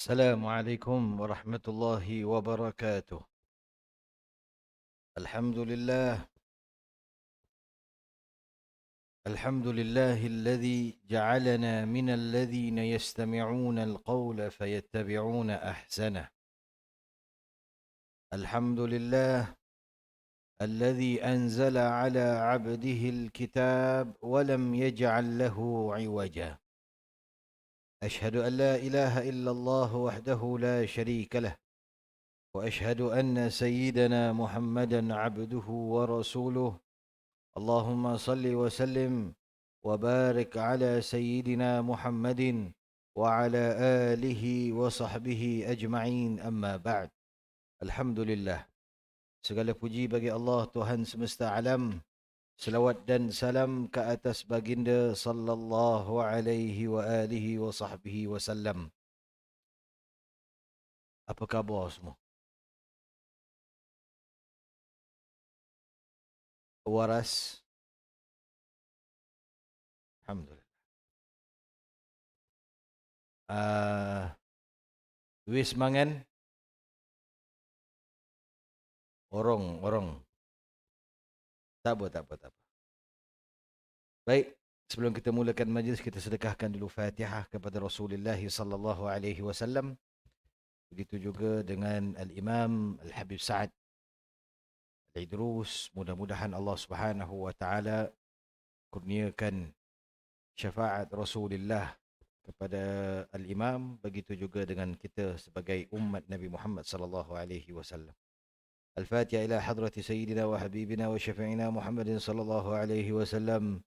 السلام عليكم ورحمة الله وبركاته. الحمد لله الحمد لله الذي جعلنا من الذين يستمعون القول فيتبعون أحسنه. الحمد لله الذي أنزل على عبده الكتاب ولم يجعل له عوجا. أشهد أن لا إله إلا الله وحده لا شريك له، وأشهد أن سيدنا محمدا عبده ورسوله. اللهم صل وسلم وبارك على سيدنا محمد وعلى آله وصحبه أجمعين. أما بعد. Alhamdulillah, segala puji bagi Allah Tuhan semesta alam. Selawat dan salam ke atas baginda sallallahu alaihi wa alihi wa sahbihi wasallam. Apa khabar semua? Waras? Alhamdulillah. Wis mangan? Orang. Tak apa. Baik, sebelum kita mulakan majlis, kita sedekahkan dulu Fatihah kepada Rasulullah sallallahu alaihi wasallam. Begitu juga dengan Al-Imam Al-Habib Sa'ad Al-Idrus. Mudah-mudahan Allah Subhanahu wa taala kurniakan syafaat Rasulullah kepada Al-Imam, begitu juga dengan kita sebagai umat Nabi Muhammad sallallahu alaihi wasallam. Al-Fatiha ila hadrati sayyidina wa habibina wa syafi'ina Muhammadin sallallahu alaihi wasallam.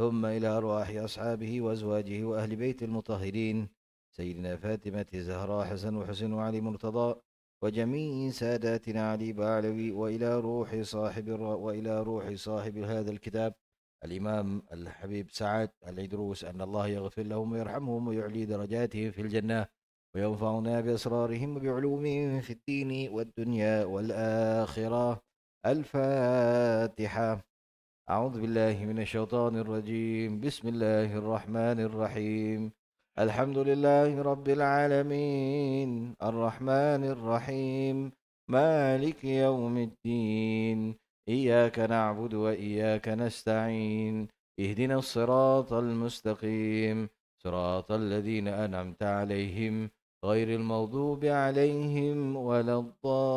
ثم إلى أرواح أصحابه وأزواجه وأهل بيت المطهرين سيدنا فاطمة الزهراء حسن وحسين وعلي مرتضى وجميع ساداتنا علي بعلوي وإلى روح صاحب هذا الكتاب الإمام الحبيب سعد العدروس، أن الله يغفر لهم ويرحمهم ويعلي درجاتهم في الجنة وينفعنا بأسرارهم وبعلومهم في الدين والدنيا والآخرة. الفاتحة. أعوذ بالله من الشيطان الرجيم. بسم الله الرحمن الرحيم. الحمد لله رب العالمين الرحمن الرحيم مالك يوم الدين. إياك نعبد وإياك نستعين. اهدنا الصراط المستقيم صراط الذين أنعمت عليهم غير المغضوب عليهم ولا الضالين.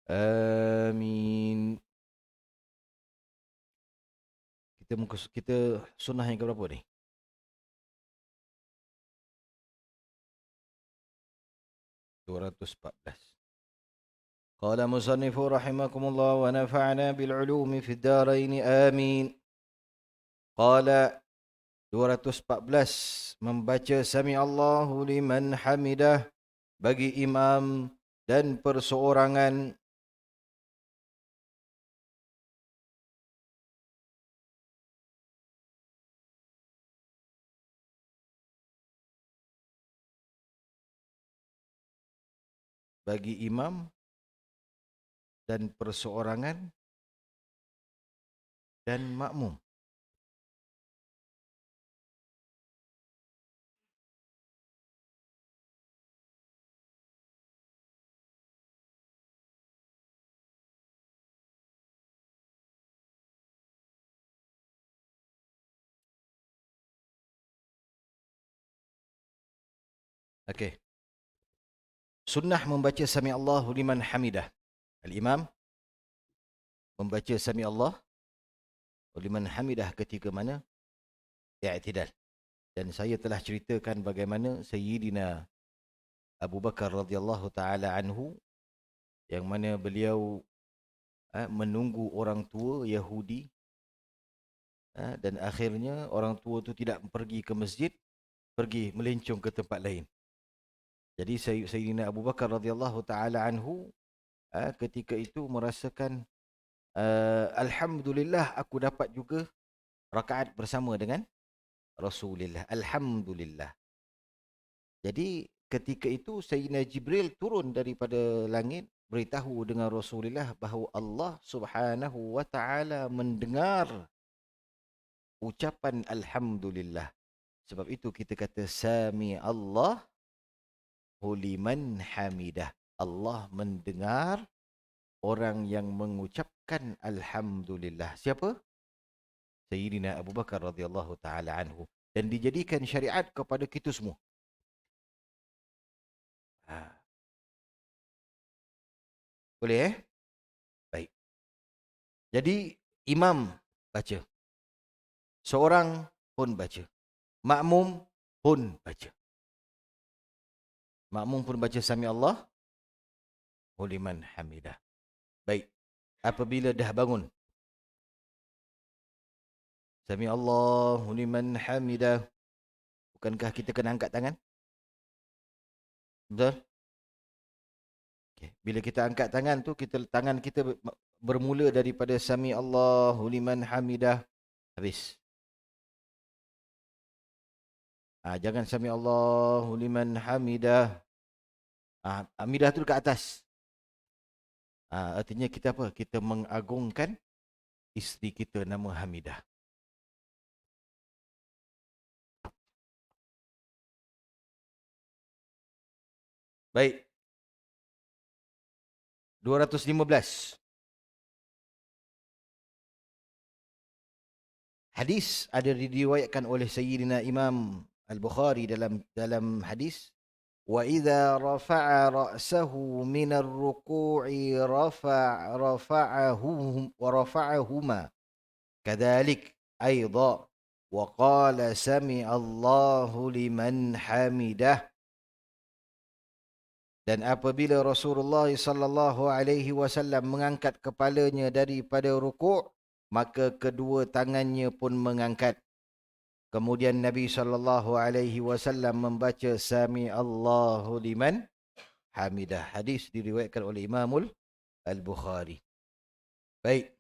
Amin. Kita sunnah yang ke berapa ni? 214. Qala musannifu rahimakumullah wa nafa'na bil ulumi fid darain amin. Qala 214, membaca sami Allahu liman hamidah bagi imam dan perseorangan. Bagi imam dan perseorangan dan makmum. Okey. Sunnah membaca sami Allahu liman hamidah. Al-imam membaca sami Allah liman hamidah ketika mana? I'tidal. Dan saya telah ceritakan bagaimana Sayyidina Abu Bakar radhiyallahu taala anhu, yang mana beliau menunggu orang tua Yahudi, dan akhirnya orang tua itu tidak pergi ke masjid, pergi melencong ke tempat lain. Jadi Sayyidina Abu Bakar radhiyallahu taala anhu ketika itu merasakan, alhamdulillah aku dapat juga rakaat bersama dengan Rasulullah. Alhamdulillah. Jadi ketika itu Sayyidina Jibril turun daripada langit beritahu dengan Rasulullah bahawa Allah Subhanahu wa taala mendengar ucapan alhamdulillah Sebab itu kita kata Sami Allahu liman hamidah. Allah mendengar orang yang mengucapkan Alhamdulillah. Siapa? Sayyidina Abu Bakar radhiyallahu ta'ala anhu. Dan dijadikan syariat kepada kita semua. Ha. Boleh Baik. Jadi imam baca. Seorang pun baca. Makmum pun baca. Makmum pun baca Sami Allah liman hamidah. Baik. Apabila dah bangun. Sami Allah liman hamidah. Bukankah kita kena angkat tangan? Betul? Okay. Bila kita angkat tangan tu, tangan kita bermula daripada Sami Allahu liman hamidah. Habis. Jangan Sami Allahu liman hamidah. Hamidah tu dekat atas. Artinya kita apa? Kita mengagungkan isteri kita nama Hamidah. Baik. 215. Hadis ada diriwayatkan oleh Sayyidina Imam Al-Bukhari dalam hadis, wa idza rafa'a ra'sahu min ar-ruku'i rafa'ahuma kadzalik aidha wa qala sami Allahu liman hamidah. Dan apabila Rasulullah sallallahu alaihi wasallam mengangkat kepalanya daripada rukuk, maka kedua tangannya pun mengangkat. Kemudian Nabi sallallahu alaihi wasallam membaca Sami Allahu liman hamidah. Hadis diriwayatkan oleh Imam Al-Bukhari. Baik.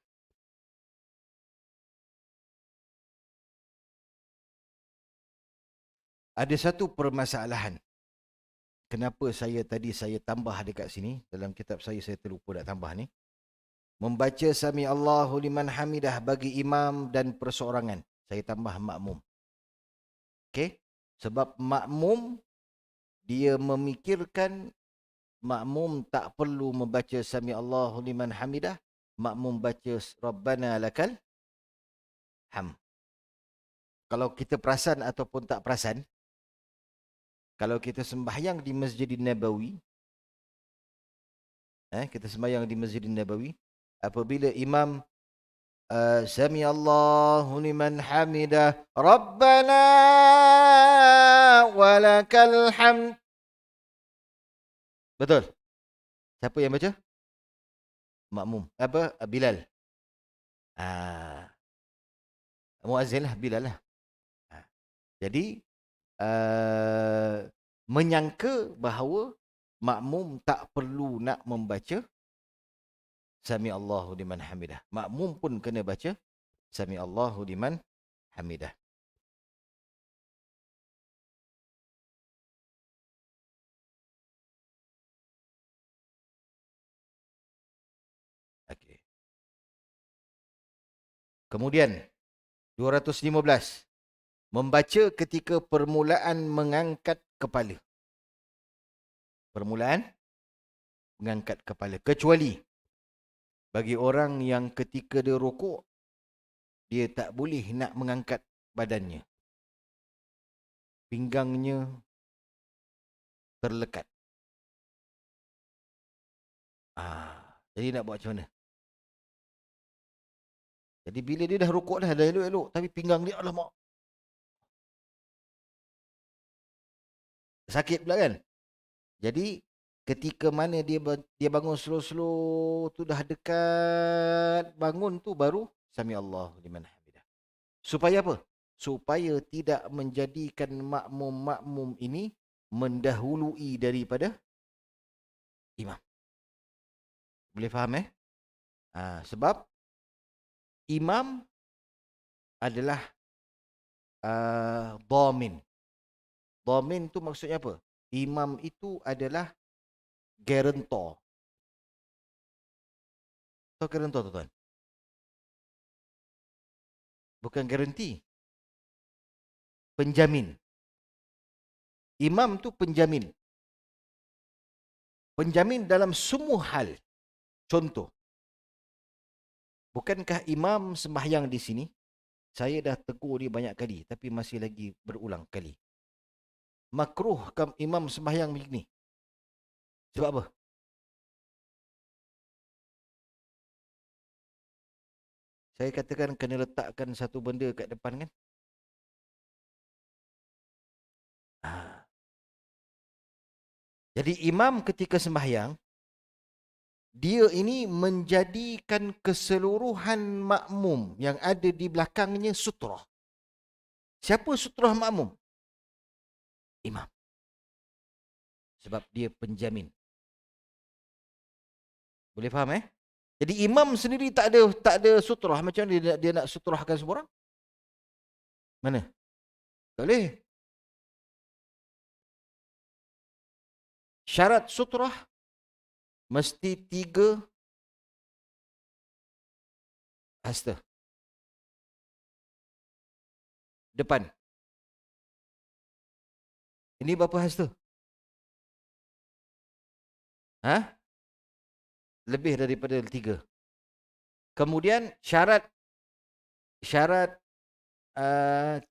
Ada satu permasalahan. Kenapa saya tambah dekat sini, dalam kitab saya terlupa nak tambah ni. Membaca Sami Allahu liman hamidah bagi imam dan perseorangan. Saya tambah makmum. Okey? Sebab makmum, dia memikirkan makmum tak perlu membaca Sami Allahu liman hamidah. Makmum baca Rabbana lakal ham. Kalau kita perasan ataupun tak perasan, kalau kita sembahyang di Masjidin Nabawi, kita sembahyang di Masjidin Nabawi, apabila imam Sami Allahu liman hamidah, Rabbana walakal hamd. Betul? Siapa yang baca? Makmum. Apa? Bilal. Muazzin lah, Bilal lah. Jadi menyangka bahawa makmum tak perlu nak membaca Sami Allahu liman hamidah. Makmum pun kena baca Sami Allahu liman hamidah. Okey. Kemudian 215. Membaca ketika permulaan mengangkat kepala. Permulaan mengangkat kepala. Kecuali bagi orang yang ketika dia rukuk, dia tak boleh nak mengangkat badannya. Pinggangnya terlekat. Jadi nak buat macam mana? Jadi bila dia dah rukuk dah elok-elok, tapi pinggang dia, alamak, sakit pula kan? Jadi ketika mana dia bangun slow-slow tu, dah dekat bangun tu, baru Sami Allahu liman hamidah. Supaya apa? Supaya tidak menjadikan makmum-makmum ini mendahului daripada imam. Boleh faham sebab imam adalah dhamin. Dhamin tu maksudnya apa? Imam itu adalah guarantor. Tahu guarantor tu, tuan? Bukan garanti. penjamin. Imam tu penjamin. Penjamin dalam semua hal. Contoh, bukankah imam sembahyang di sini? Saya dah tegur dia banyak kali, tapi masih lagi berulang kali. Makruh kam imam sembahyang begini. Sebab apa? Saya katakan kena letakkan satu benda kat depan kan? Ah. Jadi imam ketika sembahyang, dia ini menjadikan keseluruhan makmum yang ada di belakangnya sutrah. Siapa sutrah makmum? Imam. Sebab dia penjamin. Boleh faham Jadi imam sendiri tak ada sutrah. Macam mana dia nak sutrahkan semua orang? Mana? Tak boleh. Syarat sutrah mesti 3 hasta. Depan. Ini berapa hasta? Lebih daripada 3. Kemudian syarat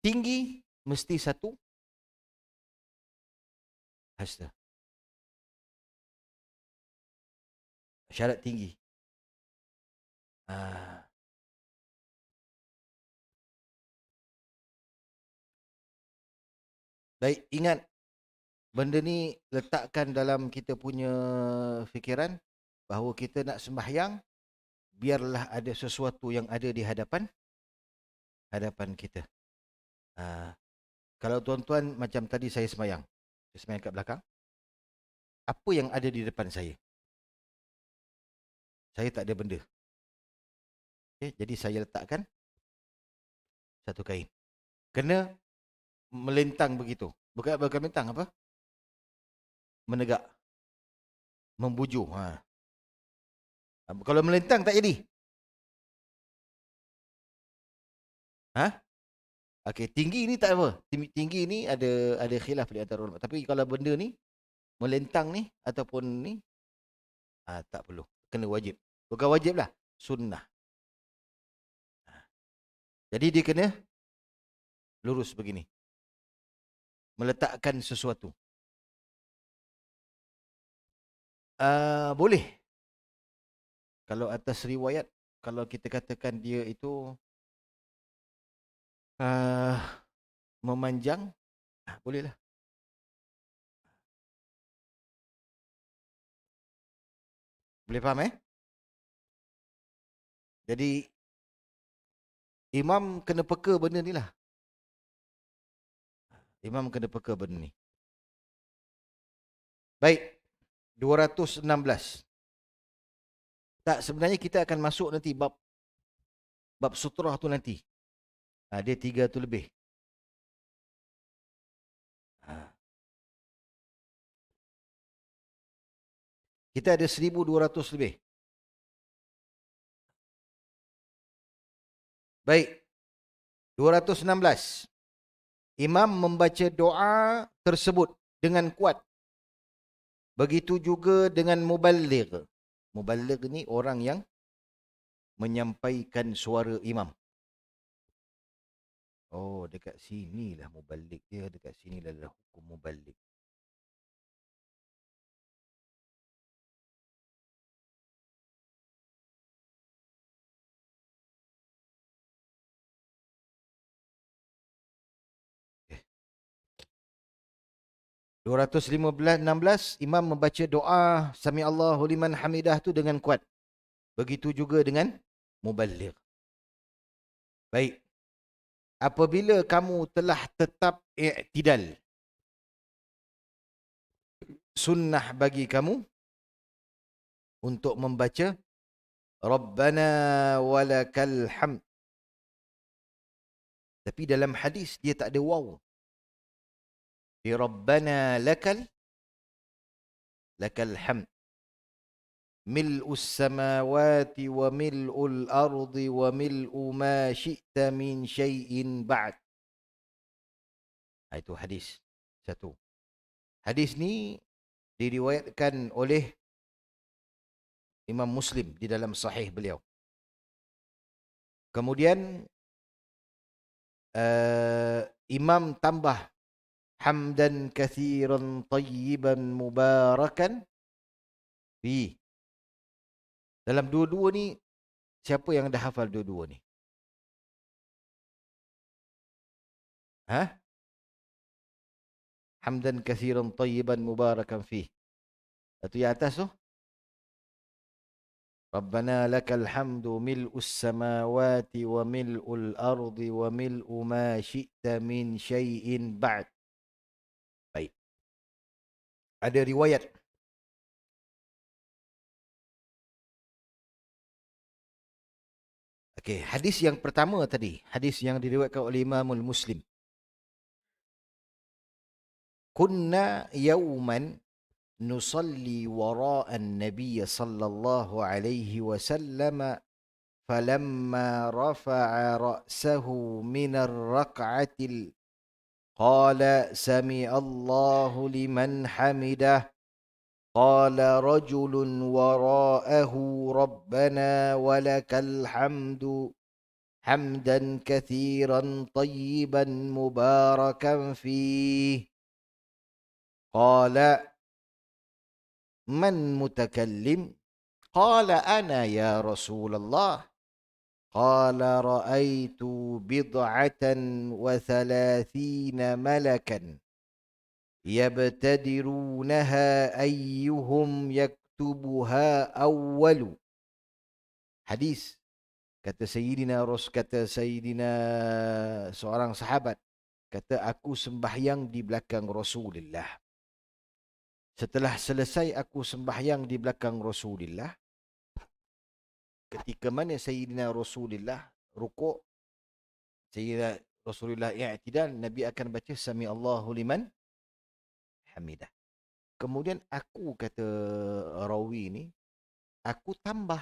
tinggi mesti 1 hasta. Syarat tinggi. Baik, ingat benda ni letakkan dalam kita punya fikiran bahawa kita nak sembahyang, biarlah ada sesuatu yang ada di hadapan kita. Kalau tuan-tuan macam tadi saya sembahyang kat belakang, apa yang ada di depan saya? Saya tak ada benda. Okay, jadi saya letakkan satu kain. Kena melintang begitu. Bukan melintang apa? Menegak. Membujur. Kalau melintang tak jadi. Okey, tinggi ni tak apa. Tinggi ni ada khilaf di antara ulama. Tapi kalau benda ni melintang ni ataupun ni tak perlu. Kena wajib. Bukan wajib lah, sunnah. Jadi dia kena lurus begini. Meletakkan sesuatu. Boleh. Kalau atas riwayat, kalau kita katakan dia itu memanjang, bolehlah. Boleh faham Jadi imam kena peka benda ni lah. Imam kena peka benda ni. Baik, 216. Tak, sebenarnya kita akan masuk nanti bab sutrah tu nanti. Dia 3 tu lebih. Kita ada 1200 lebih. Baik. 216. Imam membaca doa tersebut dengan kuat. Begitu juga dengan muballigh. Muballigh ni orang yang menyampaikan suara imam. Oh, dekat sinilah muballigh dia. Dekat sinilah hukum muballigh. Okay. 216, imam membaca doa Sami Allahu liman hamidah tu dengan kuat. Begitu juga dengan muballigh. Baik. Apabila kamu telah tetap i'tidal, sunnah bagi kamu untuk membaca Rabbana walakal hamd. Tapi dalam hadis dia tak ada waw. Di Rabbana lakal hamd. Mil'us samawati wa mil'ul ardi wa mil'u ma syi'ta min syai'in ba'd. Itu hadis satu. Hadis ni diriwayatkan oleh Imam Muslim di dalam sahih beliau. Kemudian Imam tambah hamdan kathiran tayyiban mubarakan fi. Dalam dua-dua ni, siapa yang dah hafal dua-dua ni? Ha? Hamdan kathiran tayyiban mubarakan fi. Itu yang atas tu. Rabbana lakal hamdu mil'us samawati wa mil'ul ardi wa mil'u ma syi'ta min syai'in ba'd. Baik. Ada riwayat. Okey, hadis yang pertama tadi, hadis yang diriwayatkan oleh Imamul Muslim. Kunna yawman nusalli wara'an Nabiy sallallahu alaihi wasallam falamma rafa'a ra'sahu min ar-rak'atil qala sami'allahu liman hamidah qala rajulun wara'ahu rabbana walakal hamdu hamdan kathiran tayyiban mubarakan fih qala man mutakallim qala ana ya Rasulullah qala ra'aitu bid'atan wa thalathina malakan yabtadirunaha ayyuhum yaktubuha awwalu. Hadis kata Sayyidina seorang sahabat, kata aku sembahyang di belakang Rasulullah. Setelah selesai aku sembahyang di belakang Rasulullah, ketika mana Sayyidina Rasulullah rukuk, Sayyidina Rasulullah i'tidal, Nabi akan baca Sami Allahu liman hamidah. Kemudian aku, kata rawi ni, aku tambah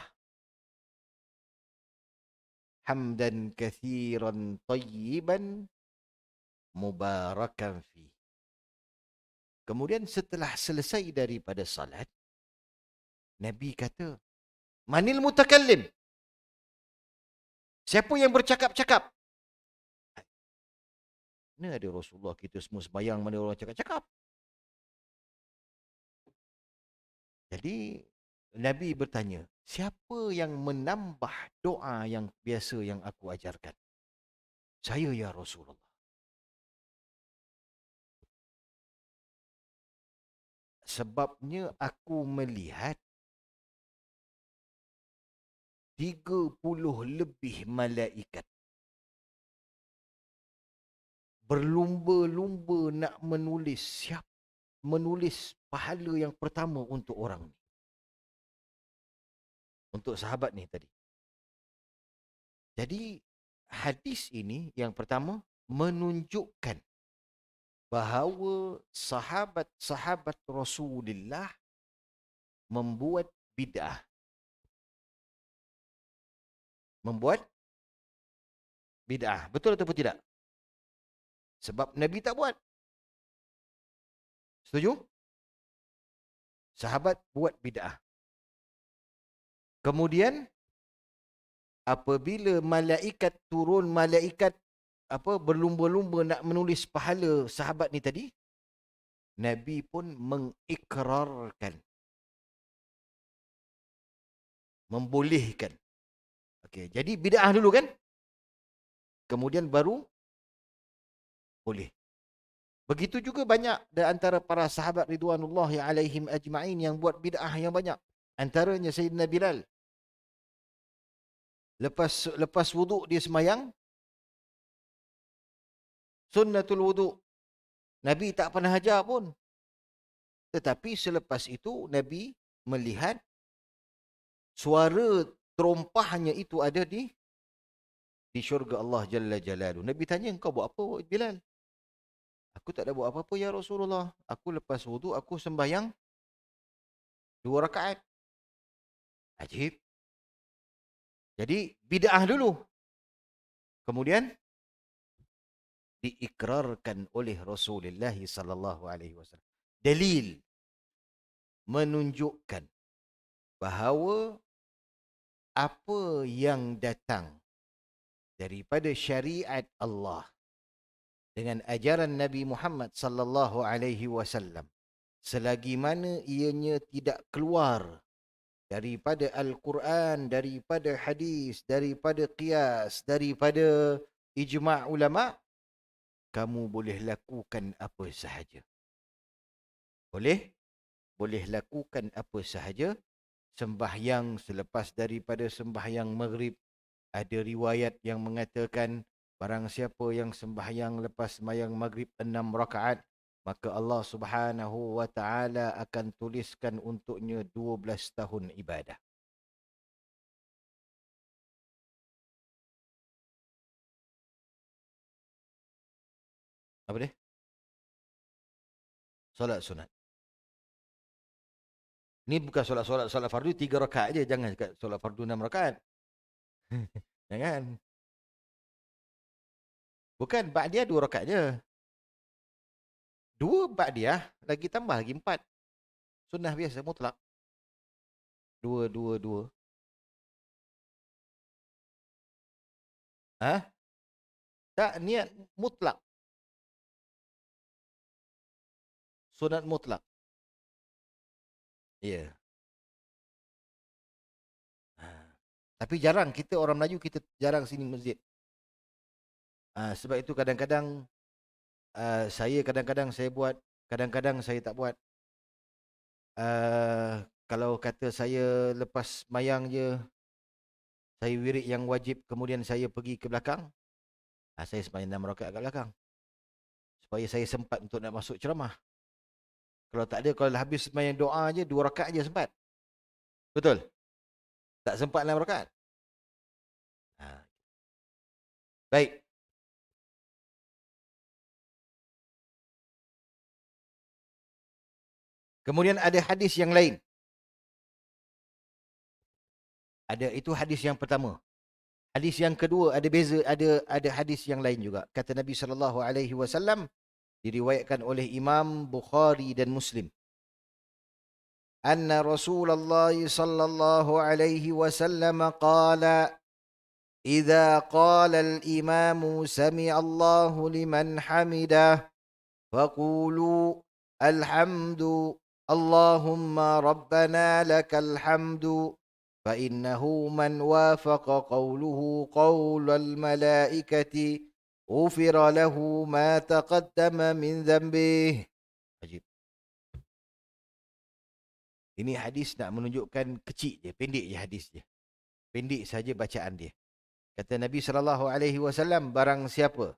hamdan kathiran tayyiban mubarakan fi. Kemudian setelah selesai daripada salat, Nabi kata, manil mutakallim? Siapa yang bercakap-cakap? Mana ada Rasulullah kita semua sembahyang, mana orang cakap-cakap? Jadi Nabi bertanya, siapa yang menambah doa yang biasa yang aku ajarkan? Saya ya Rasulullah. Sebabnya aku melihat 30 lebih malaikat berlumba-lumba nak menulis pahala yang pertama untuk orang ni. Untuk sahabat ni tadi. Jadi hadis ini yang pertama menunjukkan bahawa sahabat-sahabat Rasulullah membuat bid'ah. Membuat bid'ah. Betul ataupun tidak? Sebab Nabi tak buat. Setuju? Sahabat buat bid'ah. Kemudian apabila malaikat turun, malaikat berlumba-lumba nak menulis pahala sahabat ni tadi, Nabi pun mengikrarkan, membolehkan. Okey, jadi bid'ah dulu kan? Kemudian baru boleh. Begitu juga banyak di antara para sahabat ridwanullahi alaihim ajma'in yang buat bid'ah yang banyak. Antaranya Sayyidina Bilal. Lepas wuduk dia semayang, sunnatul wuduk. Nabi tak pernah ajar pun. Tetapi selepas itu Nabi melihat suara terompahnya itu ada di syurga Allah Jalla Jalaluhu. Nabi tanya, engkau buat apa Bilal? Aku tak ada buat apa-apa ya Rasulullah. Aku lepas wuduk, aku sembahyang 2 rakaat. Ajib. Jadi bid'ah dulu. Kemudian diikrarkan oleh Rasulullah sallallahu alaihi wasallam. Dalil menunjukkan bahawa apa yang datang daripada syariat Allah dengan ajaran Nabi Muhammad sallallahu alaihi wasallam, selagi mana ianya tidak keluar daripada Al-Quran, daripada hadis, daripada qiyas, daripada ijma' ulama, kamu boleh lakukan apa sahaja. Boleh lakukan apa sahaja. Sembahyang selepas daripada sembahyang maghrib, ada riwayat yang mengatakan barang siapa yang sembahyang lepas sembahyang maghrib 6 rakaat, maka Allah Subhanahu wa taala akan tuliskan untuknya 12 tahun ibadah. Apa dia? Solat sunat. Ni bukan solat fardu 3 rakaat je, jangan cakap solat fardu 6 rakaat. Jangan. Bukan, ba'diyah 2 rakaat je. 2 ba'diyah, lagi tambah lagi 4. Sunnah biasa mutlak. 2 2 2. Ha? Tak, niat mutlak. Sunat mutlak. Ya. Yeah. Ha. Tapi jarang, kita orang Melayu, kita jarang sini masjid. Sebab itu kadang-kadang saya kadang-kadang saya buat, kadang-kadang saya tak buat. Kalau kata saya lepas mayang je, saya wirid yang wajib, kemudian saya pergi ke belakang, saya sembahyang 6 rakaat kat belakang. Supaya saya sempat untuk nak masuk ceramah. Kalau tak ada, kalau habis sembahyang doa je, 2 rakaat je sempat. Betul? Tak sempat 6 rakaat. Baik. Kemudian ada hadis yang lain. Itu hadis yang pertama. Hadis yang kedua ada beza, ada hadis yang lain juga. Kata Nabi sallallahu alaihi wasallam, diriwayatkan oleh Imam Bukhari dan Muslim. Anna Rasulullah sallallahu alaihi wasallam qala, "Idza qala al-imamu sami'a Allahu liman hamidah, faqulu alhamdu Allahumma rabbana lakal hamdu." فإنه من وافق قوله قول الملائكة غفر له ما تقدم من ذنبه. Ajib. Ini hadis nak menunjukkan kecil je, pendek je hadis dia. Pendek saja bacaan dia. Kata Nabi SAW, barang siapa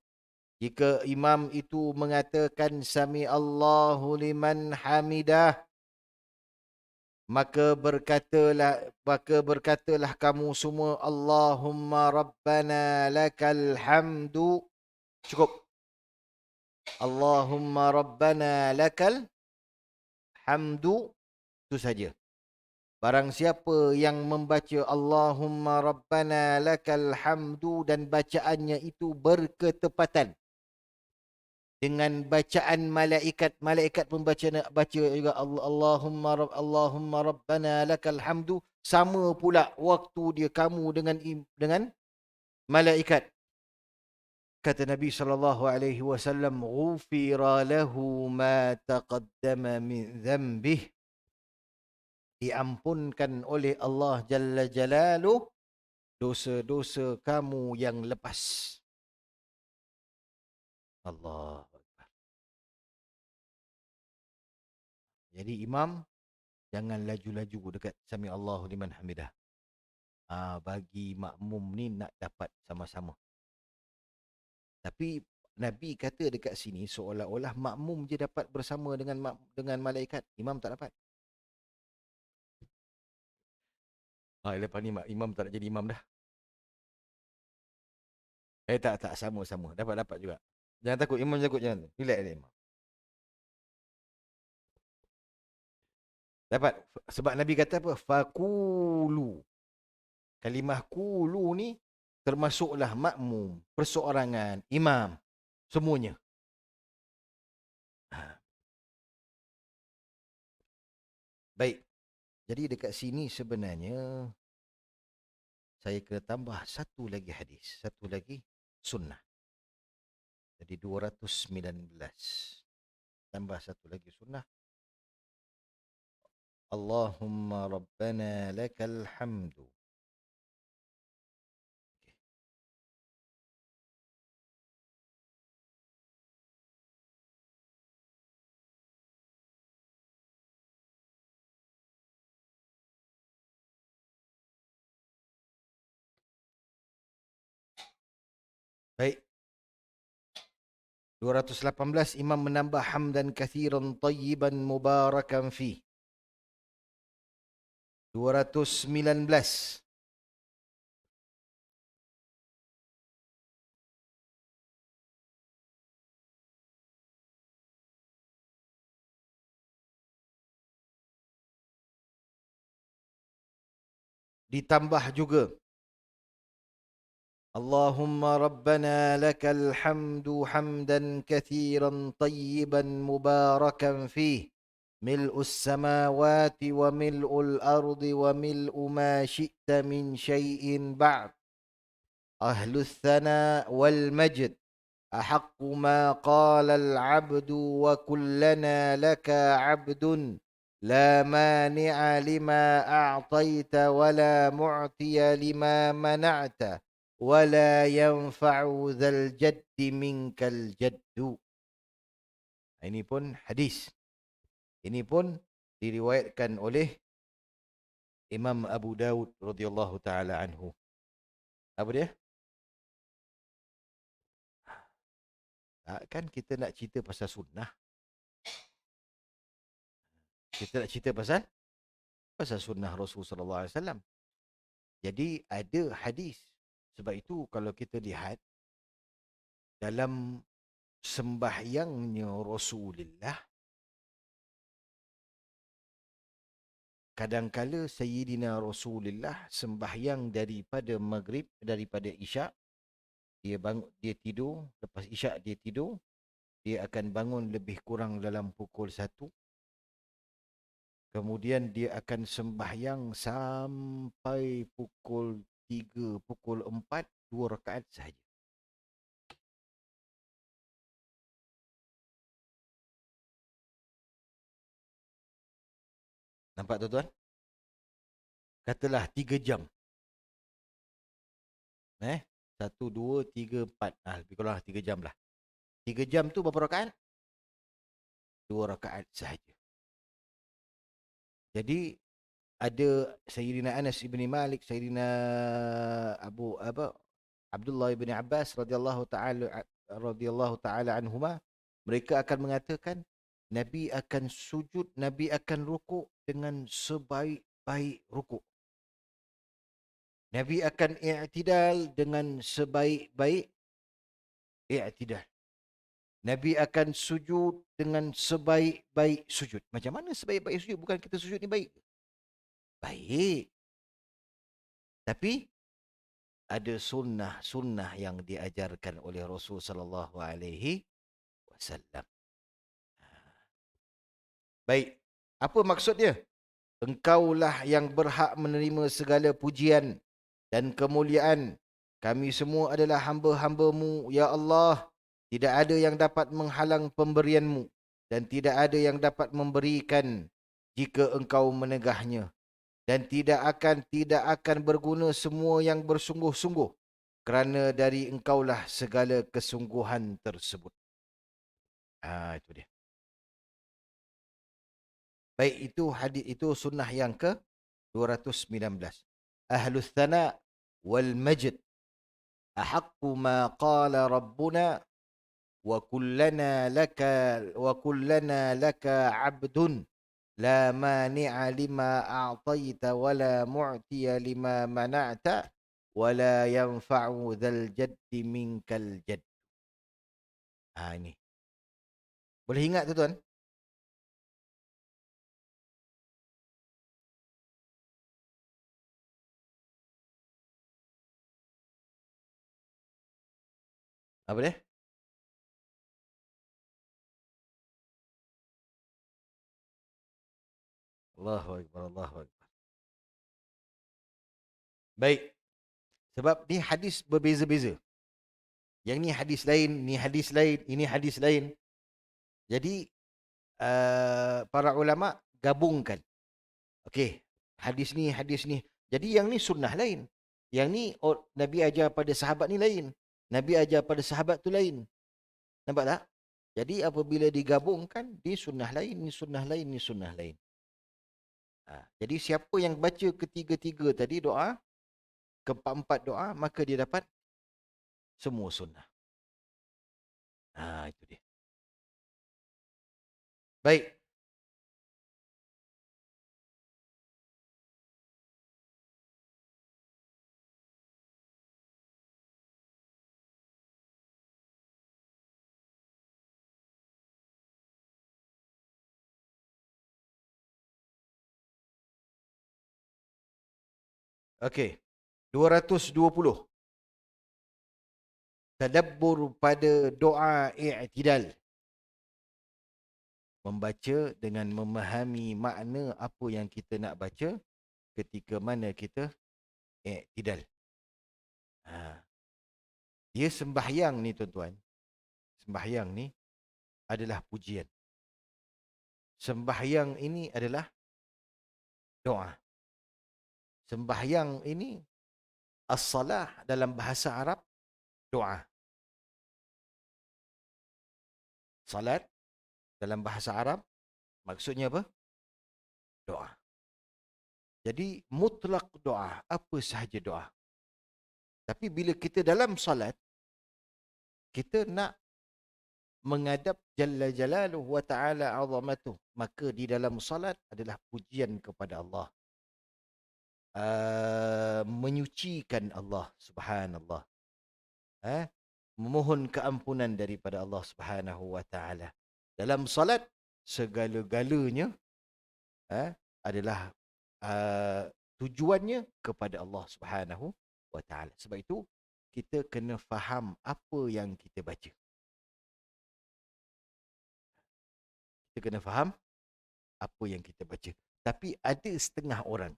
jika imam itu mengatakan Sami Allahu liman hamidah, maka berkatalah kamu semua, Allahumma rabbana lakal hamdu. Cukup. Allahumma rabbana lakal hamdu. Itu saja. Barang siapa yang membaca Allahumma rabbana lakal hamdu dan bacaannya itu berketepatan dengan bacaan malaikat. Malaikat pun baca juga Allahumma rabbana lakal hamdu. Sama pula waktu dia kamu dengan malaikat. Kata Nabi SAW, "Ghufira lahu ma taqaddama min dhanbih." Diampunkan oleh Allah Jalla Jalaluh dosa-dosa kamu yang lepas. Allah. Jadi imam jangan laju-laju dekat Sami Allahu liman hamidah. Bagi makmum ni nak dapat sama-sama. Tapi Nabi kata dekat sini seolah-olah makmum je dapat bersama dengan malaikat. Imam tak dapat. Lepas ni imam tak nak jadi imam dah. Tak, sama-sama. Dapat juga. Jangan takut, imam takut jangan. Relax dia imam. Dapat. Sebab Nabi kata apa? Fakulu. Kalimah kulu ni termasuklah makmum, perseorangan, imam. semuanya. Ha, baik. Jadi dekat sini sebenarnya saya kena tambah satu lagi hadis, satu lagi sunnah. Jadi 219. Tambah satu lagi sunnah. Allahumma rabbana lakal hamdu. Okey. Baik. 218 Imam menambah hamdan kathiran tayyiban mubarakan fi. 219 ditambah juga Allahumma rabbana lakal hamdu hamdan kathiran tayyiban mubarakan fih mil'us samawati wa mil'ul ardi wa mil'u ma syi'ta min syai'in ba'd ahlus thana wal majd أحق ما قال العبد وكلنا لك عبد لا مانع لما أعطيت ولا معطي لما منعت ولا ينفع ذا الجد منك الجد. Ini pun hadis. Ini pun diriwayatkan oleh Imam Abu Dawud radhiyallahu taala anhu. Apa dia? Kan kita nak cerita pasal sunnah. Kita nak cerita pasal sunnah Rasul sallallahu alaihi wasallam. Jadi ada hadis. Sebab itu kalau kita lihat dalam sembahyangnya Rasulullah, kadangkala Sayyidina Rasulullah sembahyang daripada maghrib, daripada isyak, dia tidur, lepas isyak dia tidur, dia akan bangun lebih kurang dalam pukul 1. Kemudian dia akan sembahyang sampai pukul 3, pukul 4, 2 rakaat sahaja. Nampak tuan-tuan? Katalah 3 jam. 1, 2, 3, 4. Lebih kurang 3 jam lah. 3 jam tu berapa rakaat? 2 rakaat sahaja. Jadi ada Sayyidina Anas ibni Malik, Sayyidina Abdullah ibni Abbas radhiyallahu taala anhuma, mereka akan mengatakan Nabi akan sujud, Nabi akan rukuk dengan sebaik-baik rukuk. Nabi akan i'tidal dengan sebaik-baik i'tidal. Nabi akan sujud dengan sebaik-baik sujud. Macam mana sebaik-baik sujud? Bukan kita sujud ni baik. Baik. Tapi ada sunnah-sunnah yang diajarkan oleh Rasul sallallahu alaihi wasallam. Baik. Apa maksudnya? Engkaulah yang berhak menerima segala pujian dan kemuliaan. Kami semua adalah hamba-hamba-Mu, ya Allah. Tidak ada yang dapat menghalang pemberian-Mu dan tidak ada yang dapat memberikan jika Engkau menegahnya. Dan tidak akan berguna semua yang bersungguh-sungguh kerana dari Engkaulah segala kesungguhan tersebut. Itu dia. Baik, itu hadis, itu sunnah yang ke 219. Ahlus thana wal majd ahaqqu ma qala rabbuna wa kullana laka abdun la mani'a lima a'taita wa la mu'tiya lima mana'ta wa la yanfa'u dzal jaddi minkal jadd. Ini. Boleh ingat tu tuan? Apa dia? Allahu Akbar, Allahu Akbar. Baik, sebab ni hadis berbeza-beza. Yang ni hadis lain, ni hadis lain, ini hadis lain. Jadi, para ulama gabungkan. Okey, hadis ni, hadis ni. Jadi yang ni sunnah lain. Yang ni Nabi ajar pada sahabat ni lain. Nabi ajar pada sahabat tu lain. Nampak tak? Jadi apabila digabungkan, ni sunnah lain, ni sunnah lain, ni sunnah lain. Jadi siapa yang baca ketiga-tiga tadi doa, keempat-empat doa, maka dia dapat semua sunnah. Itu dia. Baik. Okey. 220. Tadabbur pada doa i'tidal. Membaca dengan memahami makna apa yang kita nak baca ketika mana kita i'tidal. Dia sembahyang ni tuan-tuan. Sembahyang ni adalah pujian. Sembahyang ini adalah doa. Sembahyang ini as-salah dalam bahasa Arab doa. Salat dalam bahasa Arab maksudnya apa? Doa. Jadi mutlak doa, apa sahaja doa. Tapi bila kita dalam salat, kita nak menghadap Jalla Jalaluhu wa Ta'ala azamatuh. Maka di dalam salat adalah pujian kepada Allah. Menyucikan Allah, subhanallah. Memohon keampunan daripada Allah Subhanahu wa Ta'ala. Dalam salat, segala-galanya adalah tujuannya kepada Allah Subhanahu wa Ta'ala. Sebab itu, kita kena faham apa yang kita baca. Kita kena faham apa yang kita baca. Tapi ada setengah orang.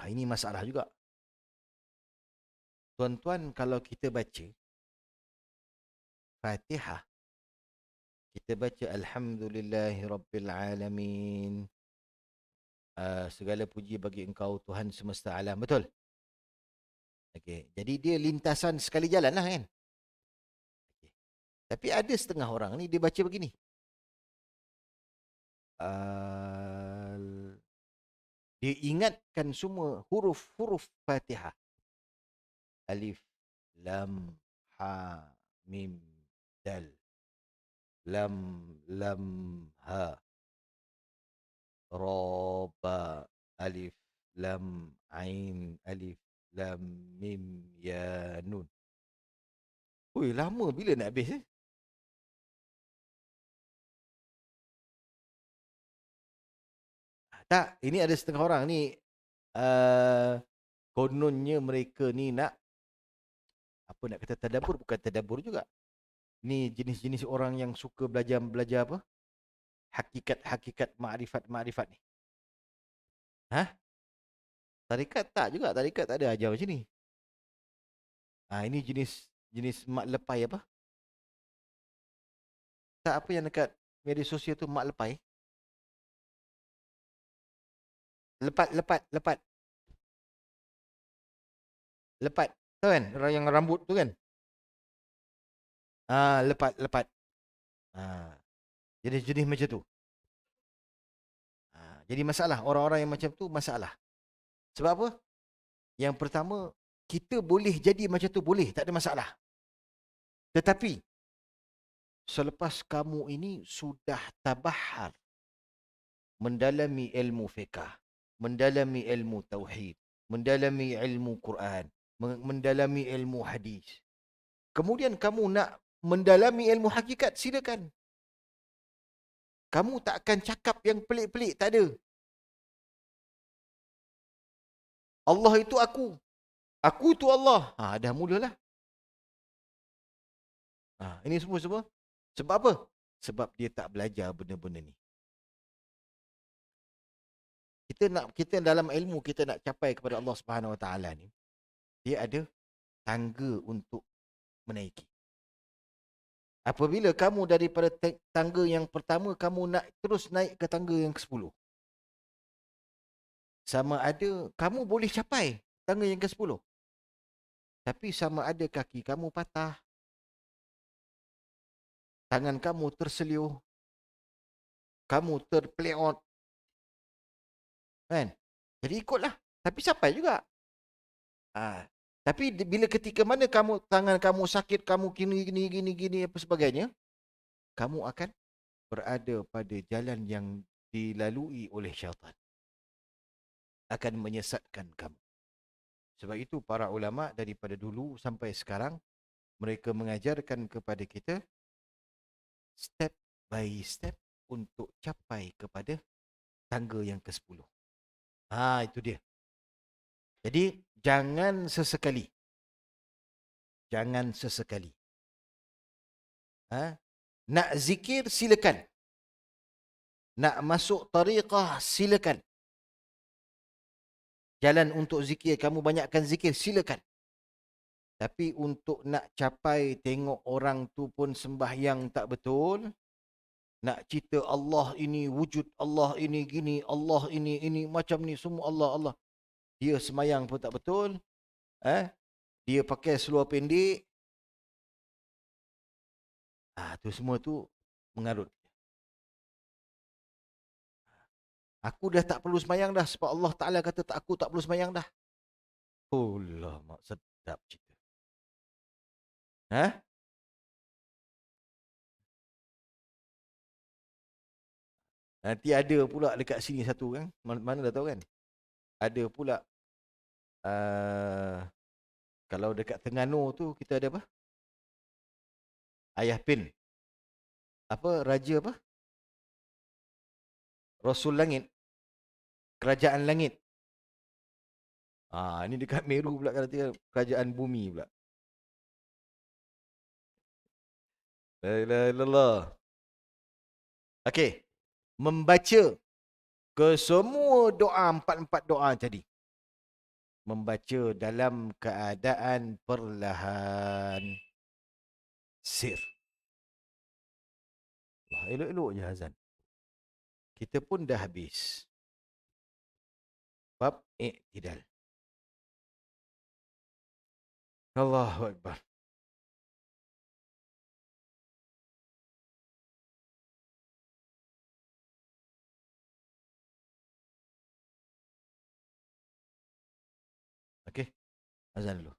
Ini masalah juga. Tuan-tuan, kalau kita baca Fatihah, kita baca Alhamdulillahirrabbilalamin. Segala puji bagi engkau Tuhan semesta alam. Betul? Okey. Jadi dia lintasan sekali jalan lah kan? Okay. Tapi ada setengah orang ni dia baca begini. Dia ingatkan semua huruf-huruf Fatihah. Alif, Lam, Ha, Mim, Dal. Lam, Lam, Ha. Ra, Ba, Alif, Lam, Ain, Alif, Lam, Mim, Ya, Nun. Ui, lama bila nak habis eh? Tak, ini ada setengah orang ni kononnya mereka ni nak apa nak kata tadabbur, bukan tadabbur juga. Ni jenis-jenis orang yang suka belajar apa? Hakikat-hakikat makrifat-makrifat ni. Tarikat tak juga, tarikat tak ada ajar macam ni. Ini jenis mak lepai apa? Tak, apa yang dekat media sosial tu mak lepai? Lepat. Lepat. Tahu kan? Orang yang rambut tu kan? Lepat. Jenis-jenis macam tu. Jadi masalah. Orang-orang yang macam tu masalah. Sebab apa? Yang pertama, kita boleh jadi macam tu. Boleh. Tak ada masalah. Tetapi, selepas kamu ini sudah tabahar mendalami ilmu fiqah, mendalami ilmu tauhid, mendalami ilmu Quran, mendalami ilmu hadis. Kemudian kamu nak mendalami ilmu hakikat, silakan. Kamu tak akan cakap yang pelik-pelik, tak ada. Allah itu aku. Aku itu Allah. Dah mulalah. Ini semua. Sebab apa? Sebab dia tak belajar benda-benda ni. Kita dalam ilmu kita nak capai kepada Allah Subhanahu Wa Taala ni, dia ada tangga untuk menaiki. Apabila kamu daripada tangga yang pertama, kamu nak terus naik ke tangga yang ke-10. Sama ada kamu boleh capai tangga yang ke-10. Tapi sama ada kaki kamu patah, tangan kamu terseliuh, kamu terpeleot, kan? Jadi ikutlah. Tapi sampai juga. Tapi bila ketika mana tangan kamu sakit, kamu gini apa sebagainya, kamu akan berada pada jalan yang dilalui oleh syaitan. Akan menyesatkan kamu. Sebab itu para ulama daripada dulu sampai sekarang, mereka mengajarkan kepada kita step by step untuk capai kepada tangga yang ke-10. Itu dia. Jadi jangan sesekali. Jangan sesekali. Nak zikir silakan. Nak masuk tariqah silakan. Jalan untuk zikir, kamu banyakkan zikir silakan. Tapi untuk nak capai tengok orang tu pun sembahyang tak betul, nak cerita Allah ini wujud, Allah ini gini, Allah ini macam ni, semua Allah Allah. Dia semayang pun tak betul. Dia pakai seluar pendek. Tu semua tu mengarut. Aku dah tak perlu semayang dah sebab Allah Ta'ala kata aku tak perlu semayang dah. Oh lah, mak sedap cerita. Nanti ada pula dekat sini satu kan. Mana dah tahu kan. Ada pula. Kalau dekat Terengganu tu kita ada apa? Ayah Pin. Apa? Raja apa? Rasul Langit. Kerajaan Langit. Ini dekat Meru pula kata kerajaan bumi pula. La ilaha illallah. Okey. Membaca ke semua doa, empat doa tadi. Membaca dalam keadaan perlahan. Sir. Wah, elok-elok je azan. Kita pun dah habis. Bab i'tidal. Allahu Akbar. Okey. Azan dulu.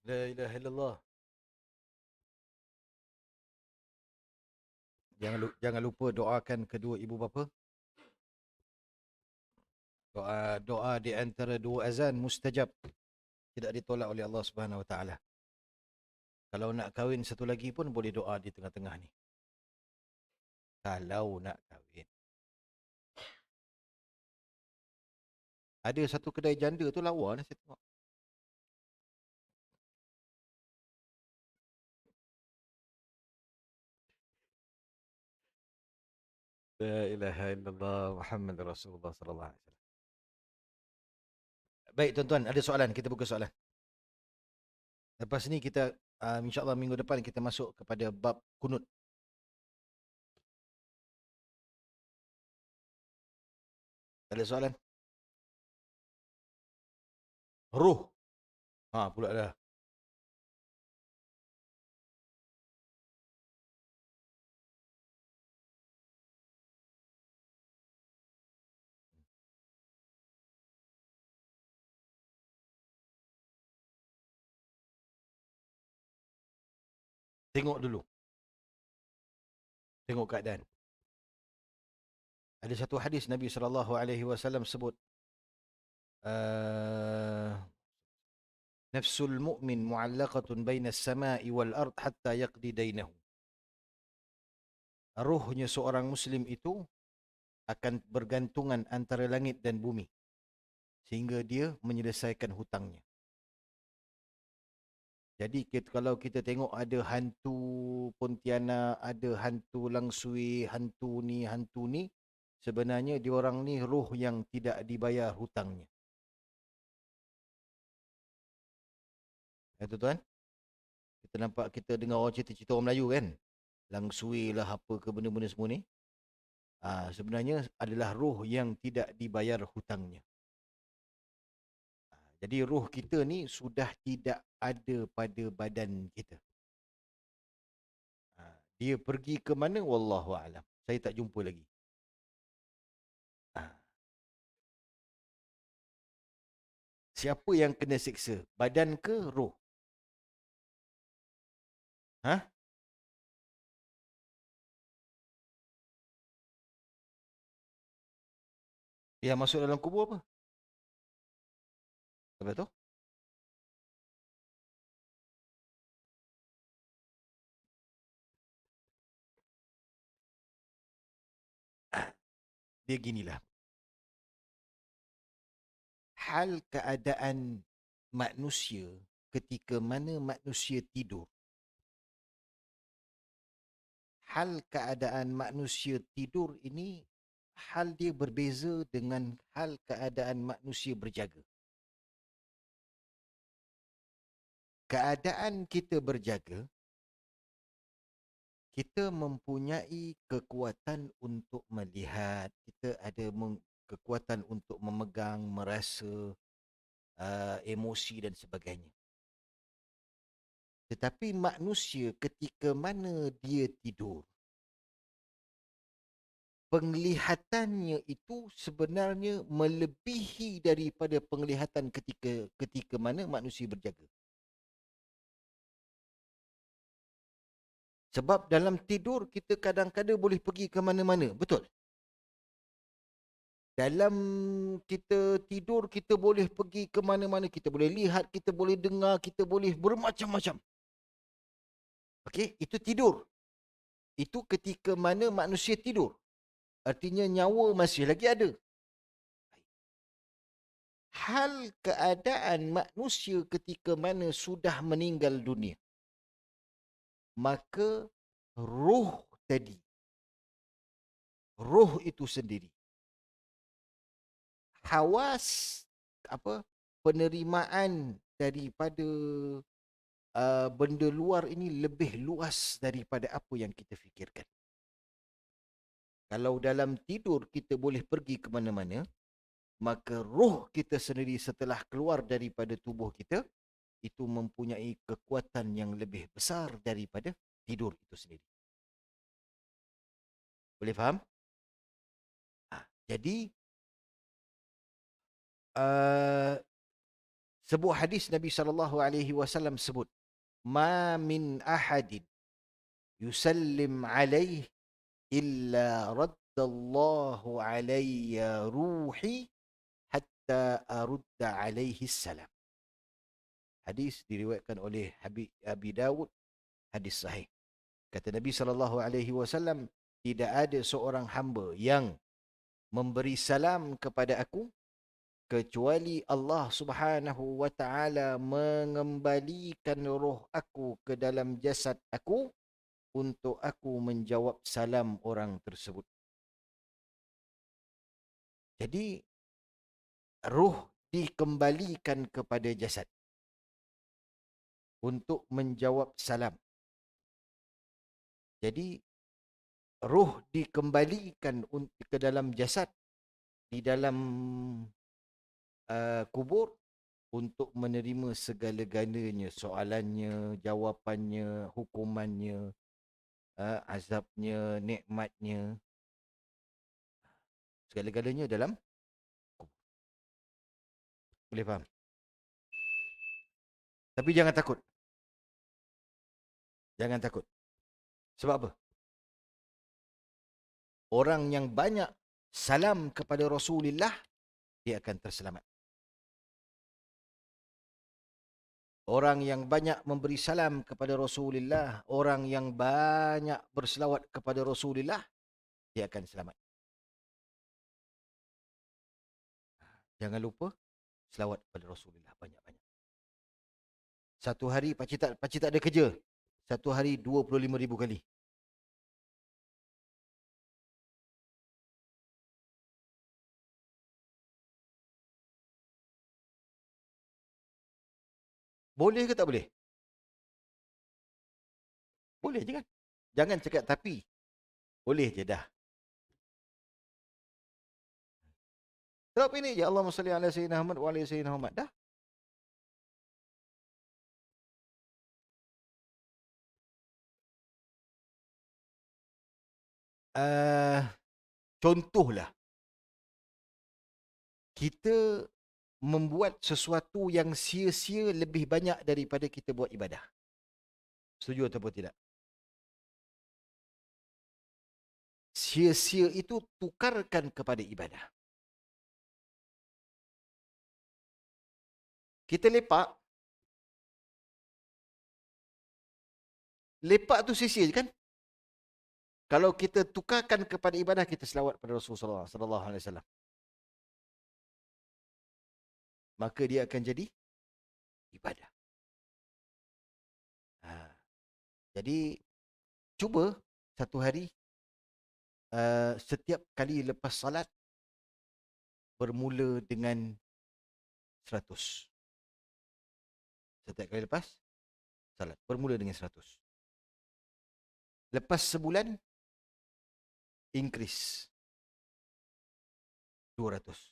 La ilaha illallah. Jangan lupa doakan kedua ibu bapa. Doa di antara dua azan mustajab. Tidak ditolak oleh Allah Subhanahu Wa Taala. Kalau nak kahwin satu lagi pun boleh doa di tengah-tengah ni. Kalau nak kahwin. Ada satu kedai janda tu lawa lah saya tengok. La ilaha illallah Muhammad Rasulullah sallallahu alaihi wasallam. Baik tuan-tuan, ada soalan, kita buka soalan. Lepas ni kita insya-Allah minggu depan kita masuk kepada bab kunut. Ada soalan? Ruh. Pula dah. Tengok dulu. Tengok keadaan. Ada satu hadis Nabi SAW sebut nafsul mu'min mu'allaqatun baina as-sama'i wal ard hatta yaqdi dainahu. Ruhnya seorang muslim itu akan bergantungan antara langit dan bumi sehingga dia menyelesaikan hutangnya. Jadi kalau kita tengok ada hantu Pontianak, ada hantu Langsui, hantu ni, sebenarnya diorang ni roh yang tidak dibayar hutangnya. Tuan-tuan, kita nampak, kita dengar orang cerita-cerita orang Melayu kan, Langsui lah apa ke benda-benda semua ni. Sebenarnya adalah roh yang tidak dibayar hutangnya. Jadi roh kita ni sudah tidak ada pada badan kita. Dia pergi ke mana? Wallahu a'lam. Saya tak jumpa lagi. Siapa yang kena siksa? Badan ke roh? Yang masuk dalam kubur apa? Apa tu? Dia ginilah. Hal keadaan manusia ketika mana manusia tidur. Hal keadaan manusia tidur ini, hal dia berbeza dengan hal keadaan manusia berjaga. Keadaan kita berjaga, kita mempunyai kekuatan untuk melihat, kita ada kekuatan untuk memegang, merasa, emosi dan sebagainya. Tetapi manusia ketika mana dia tidur, penglihatannya itu sebenarnya melebihi daripada penglihatan ketika mana manusia berjaga. Sebab dalam tidur kita kadang-kadang boleh pergi ke mana-mana, betul? Dalam kita tidur kita boleh pergi ke mana-mana, kita boleh lihat, kita boleh dengar, kita boleh bermacam-macam. Okey, itu tidur. Itu ketika mana manusia tidur. Artinya nyawa masih lagi ada. hal keadaan manusia ketika mana sudah meninggal dunia, maka roh tadi, roh itu sendiri, hawas penerimaan daripada benda luar ini lebih luas daripada apa yang kita fikirkan. Kalau dalam tidur kita boleh pergi ke mana-mana, maka roh kita sendiri setelah keluar daripada tubuh kita, itu mempunyai kekuatan yang lebih besar daripada tidur itu sendiri. Boleh faham? Jadi, sebuah hadis Nabi SAW sebut, "Ma min ahadin yusallim alaih illa raddallahu alayya ruhi hatta arudda alaihi salam." Hadis diriwayatkan oleh Abi Dawud, hadis sahih. Kata Nabi SAW, tidak ada seorang hamba yang memberi salam kepada aku kecuali Allah Subhanahu wa taala mengembalikan roh aku ke dalam jasad aku untuk aku menjawab salam orang tersebut. Jadi roh dikembalikan kepada jasad untuk menjawab salam. Jadi roh dikembalikan ke dalam jasad di dalam kubur untuk menerima segala-galanya, soalannya, jawapannya, hukumannya, azabnya, nikmatnya, segala-galanya dalam kubur. Boleh faham? Tapi jangan takut. Jangan takut. Sebab apa? Orang yang banyak salam kepada Rasulullah, dia akan terselamat. Orang yang banyak memberi salam kepada Rasulullah, orang yang banyak berselawat kepada Rasulullah, dia akan selamat. Jangan lupa selawat kepada Rasulullah banyak-banyak. Satu hari pakcik tak ada kerja. Satu hari 25,000 kali. Boleh ke tak boleh? Boleh je kan? Jangan cakap tapi. Boleh je dah. Sebab ini, ya Allah salli ala Sayyidina Muhammad wa ala Sayyidina Muhammad. Dah. Contohlah. Kita membuat sesuatu yang sia-sia lebih banyak daripada kita buat ibadah. Setuju ataupun tidak? Sia-sia itu tukarkan kepada ibadah. Kita lepak. Lepak tu sia-sia je kan? Kalau kita tukarkan kepada ibadah, kita selawat pada Rasulullah sallallahu alaihi wasallam, maka dia akan jadi ibadah. Jadi cuba satu hari, setiap kali lepas salat bermula dengan 100. Setiap kali lepas salat bermula dengan 100. Lepas sebulan increase 200.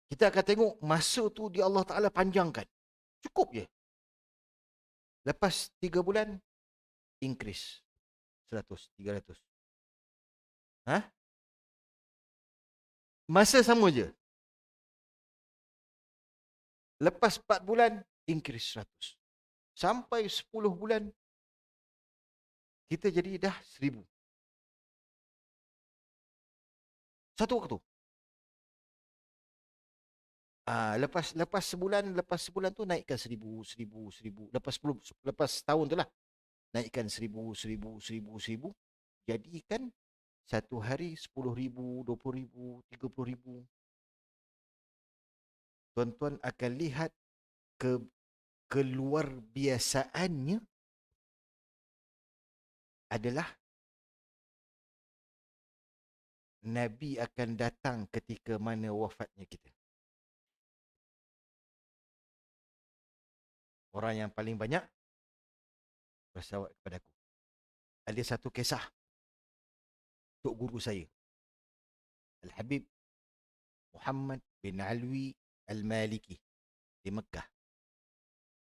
Kita akan tengok masa tu di Allah Ta'ala panjangkan. Cukup je. Lepas 3 bulan, increase 100, 300. Masa sama je. Lepas 4 bulan, increase 100. Sampai 10 bulan, kita jadi dah 1000. Satu waktu. Lepas sebulan tu naikkan 1000, 1000, 1000. Lepas tahun tu lah, naikkan 1000, 1000, 1000, 1000. Jadikan Satu hari 10,000, 20,000, 30,000. Tuan-tuan akan lihat ke keluar biasaannya adalah Nabi akan datang ketika mana wafatnya kita. Orang yang paling banyak bersalawat kepada aku. Ada satu kisah tok guru saya, Al-Habib Muhammad bin Alwi Al-Maliki di Mekah.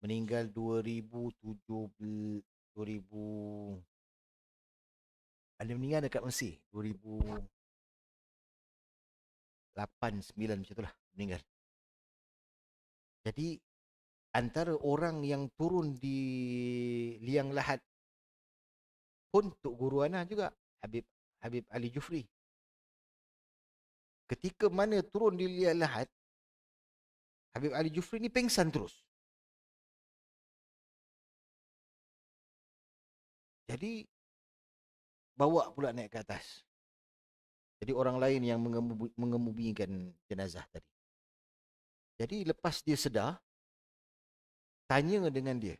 Meninggal 2017, 2000, ada meninggal dekat Mesir 2008, 9 macam itulah meninggal. Jadi antara orang yang turun di liang lahat pun Tok Guru Ana juga, Habib Habib Ali Jufri. Ketika mana turun di liang lahat, Habib Ali Jufri ni pengsan terus. Jadi bawa pula naik ke atas. Jadi orang lain yang mengemumikan jenazah tadi. Jadi lepas dia sedar, tanya dengan dia,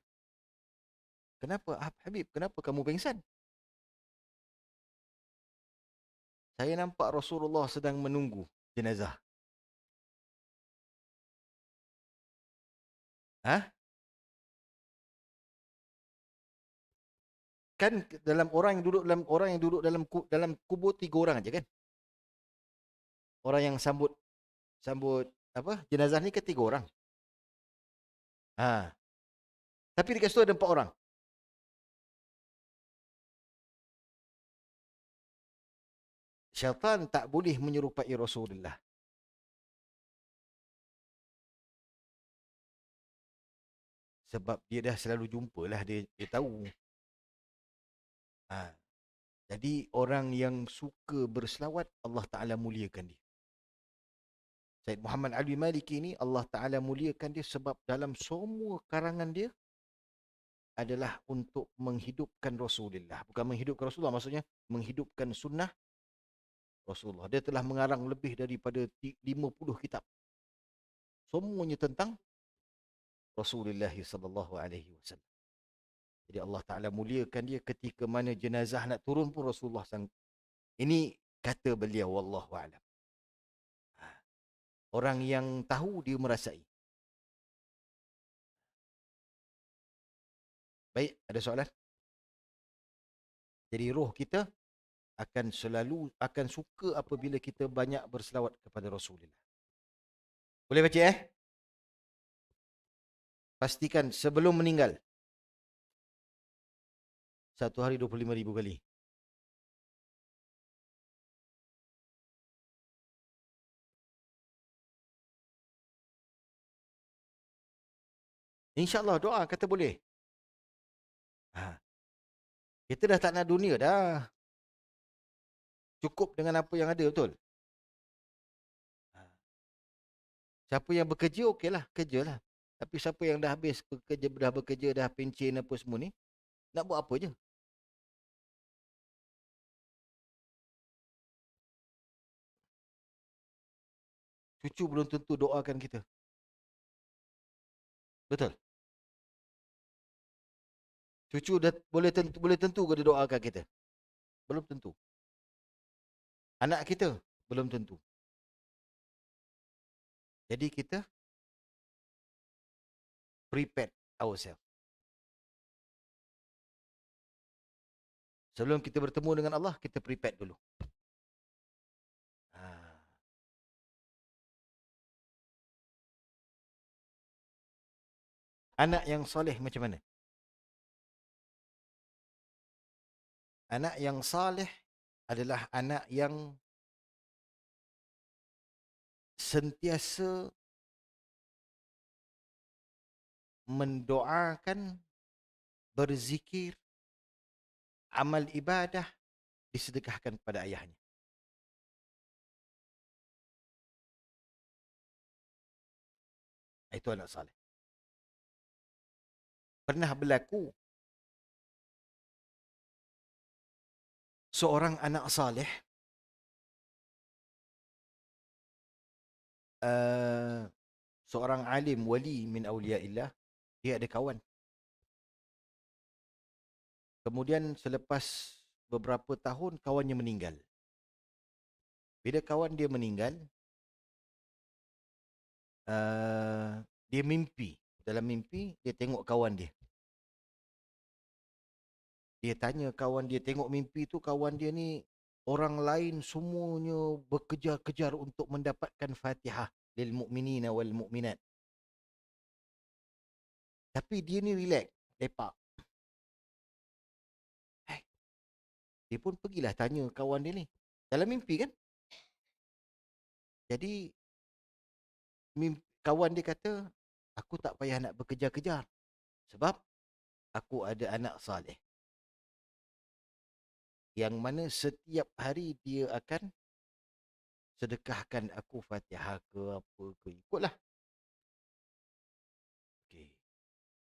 kenapa Habib, kenapa kamu pengsan? Saya nampak Rasulullah sedang menunggu jenazah. Hah? Kan dalam orang yang duduk dalam kubur 3 orang aja kan? Orang yang sambut sambut apa? Jenazah ni ke 3 orang. Ha. Tapi dekat situ ada 4 orang. Syaitan tak boleh menyerupai Rasulullah. Sebab dia dah selalu jumpa lah, dia tahu. Ha. Jadi orang yang suka berselawat, Allah Ta'ala muliakan dia. Said Muhammad Ali Maliki ni Allah Ta'ala muliakan dia sebab dalam semua karangan dia adalah untuk menghidupkan Rasulullah. Bukan menghidupkan Rasulullah, maksudnya menghidupkan sunnah Rasulullah. Dia telah mengarang lebih daripada 50 kitab. Semuanya tentang Rasulullah sallallahu alaihi wasallam. Jadi Allah Ta'ala muliakan dia ketika mana jenazah nak turun pun Rasulullah sang. Ini kata beliau, wallahu a'lam. Orang yang tahu dia merasai. Baik, ada soalan? Jadi roh kita akan suka apabila kita banyak berselawat kepada Rasulullah. Boleh baca Pastikan sebelum meninggal. Satu hari 25,000 kali. InsyaAllah doa kata boleh. Ha. Kita dah tak nak dunia dah. Cukup dengan apa yang ada, betul? Ha. Siapa yang bekerja, okeylah, kerjalah. Tapi siapa yang dah habis bekerja, dah pencen apa semua ni, nak buat apa je? Cucu belum tentu doakan kita. Betul? Cucu dah boleh tentu ke dia doakan kita? Belum tentu. Anak kita belum tentu. Jadi kita prepare ourselves. Sebelum kita bertemu dengan Allah, kita prepare dulu. Ha. Anak yang soleh macam mana? Anak yang soleh adalah anak yang sentiasa mendoakan, berzikir, amal ibadah disedekahkan kepada ayahnya. Itu anak saleh. Pernah berlaku seorang anak saleh seorang alim wali min awliyaillah, dia ada kawan. Kemudian selepas beberapa tahun kawannya meninggal. Bila kawan dia meninggal, dia mimpi. Dalam mimpi dia tengok kawan dia. Dia tanya kawan dia, tengok mimpi tu kawan dia ni orang lain semuanya berkejar-kejar untuk mendapatkan Fatihah lil mu'minina wal mu'minat. Tapi dia ni relax, lepak. Dia pun pergilah tanya kawan dia ni. Dalam mimpi kan? Jadi kawan dia kata, aku tak payah nak berkejar-kejar. Sebab aku ada anak saleh. Yang mana setiap hari dia akan sedekahkan aku Fatihah ke apa ke. Ikutlah. Okay.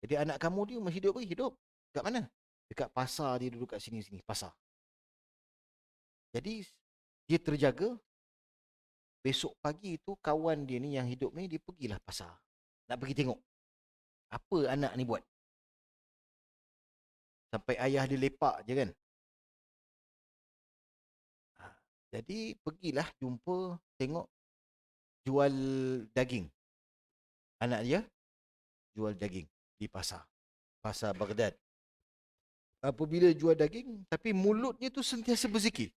Jadi anak kamu dia masih hidup ke? Hidup. Kat mana? Dekat pasar dia duduk kat sini-sini. Pasar. Jadi dia terjaga. Besok pagi tu kawan dia ni yang hidup ni, dia pergilah pasar. Nak pergi tengok. Apa anak ni buat. Sampai ayah dia lepak je kan. Jadi pergilah jumpa, tengok jual daging. Anak dia jual daging di pasar. Pasar Baghdad. Apabila jual daging, tapi mulutnya tu sentiasa berzikir.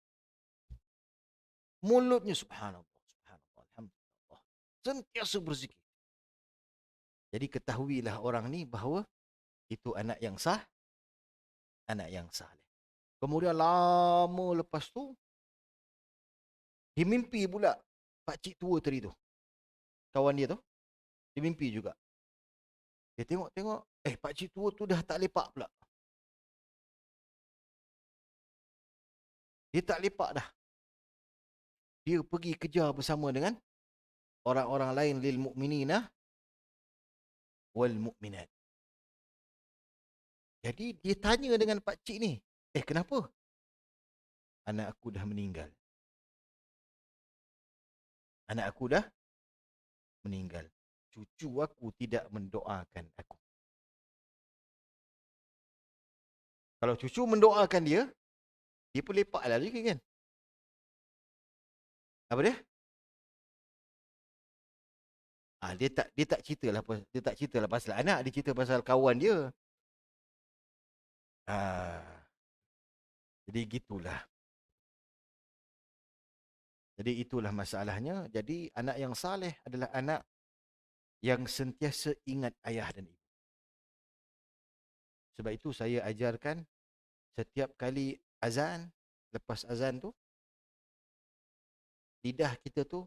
Mulutnya subhanallah, subhanallah, alhamdulillah. Sentiasa berzikir. Jadi ketahuilah orang ni bahawa itu anak yang sah, anak yang saleh. Kemudian lama lepas tu, dia mimpi pula pakcik tua tadi tu. Kawan dia tu, dia mimpi juga. Dia tengok-tengok, pakcik tua tu dah tak lepak pula. Dia tak lepak dah. Dia pergi kejar bersama dengan orang-orang lain lil mu'minina wal mu'minat. Jadi dia tanya dengan pakcik ni, kenapa? Anak aku dah meninggal. Anak aku dah meninggal. Cucu aku tidak mendoakan aku. Kalau cucu mendoakan dia, dia pun lepak lah juga kan. Apa dia? Dia tak ceritalah pasal anak, dia cerita pasal kawan dia. Jadi gitulah. Jadi itulah masalahnya. Jadi anak yang saleh adalah anak yang sentiasa ingat ayah dan ibu. Sebab itu saya ajarkan setiap kali azan, lepas azan tu, lidah kita tu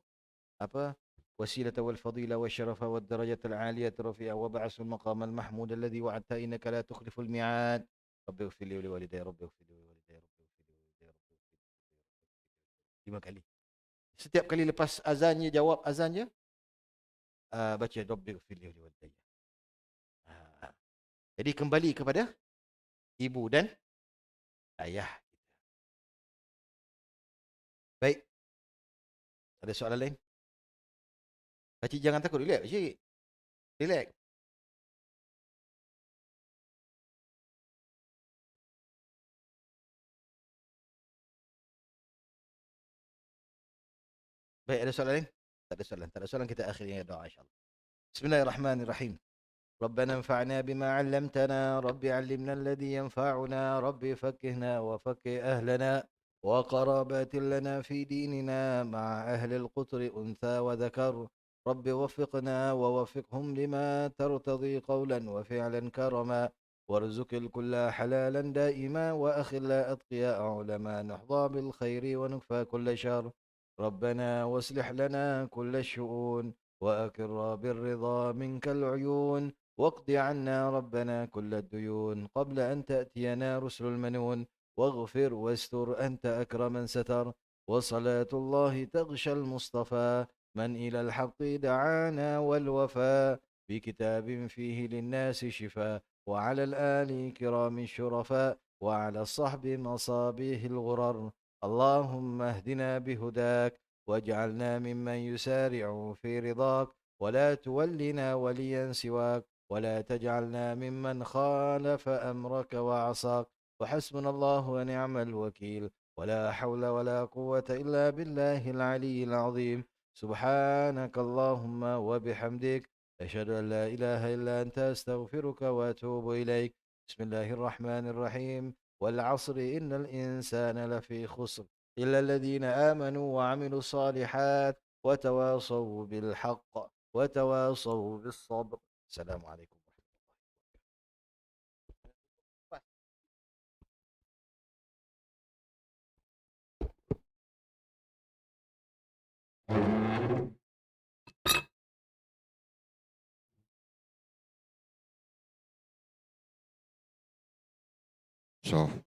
apa, wasilata wal fadila wa syarafa wad darajat al aliyat rafi'a wa ba'asul maqam al mahmud alladhi wa'adta innaka la tukhliful mi'ad. Rabbi ighfir li wa li walidayya, Rabbi ighfir li wa li walidayya, Rabbi ighfir li wa li walidayya, Rabbi ighfir li wa li walidayya. 5 kali. Setiap kali lepas azannya, jawab azannya, baca Rabbi ighfir li wa li walidayya. Jadi kembali kepada ibu dan ayah. Baik. Ada soalan lain? Pakcik jangan takut, relax pakcik. Relax. Baik, ada soalan lain? Tak ada soalan. Tak ada soalan, kita akhirnya doa insyaAllah. Bismillahirrahmanirrahim. ربنا انفعنا بما علمتنا رب علمنا الذي ينفعنا رب فكهنا وفكه أهلنا وقرابات لنا في ديننا مع أهل القطر أنثى وذكر رب وفقنا ووفقهم لما ترتضي قولا وفعلا كرما وارزق الكل حلالا دائما وأخلا أتقياء علما نحظى بالخير ونكفى كل شر ربنا واصلح لنا كل الشؤون وأكر بالرضا منك العيون واقض عنا ربنا كل الديون قبل أن تأتينا رسل المنون واغفر واستر أنت أكرم من ستر وصلاة الله تغشى المصطفى من إلى الحق دعانا والوفاء بكتاب فيه للناس شفاء وعلى الآل كرام الشرفاء وعلى الصحب مصابيه الغرر اللهم اهدنا بهداك واجعلنا ممن يسارع في رضاك، ولا تولنا وليا سواك، ولا تجعلنا ممن خالف أمرك وعصاك. وحسبنا الله ونعم الوكيل، ولا حول ولا قوة إلا بالله العلي العظيم. سبحانك اللهم وبحمدك، أشهد أن لا إله إلا أنت، أستغفرك وأتوب إليك. بسم الله الرحمن الرحيم. والعصر إن الإنسان لفي خسر إلا الذين آمنوا وعملوا الصالحات وتواصوا بالحق وتواصوا بالصبر. السلام عليكم ورحمة الله. شوف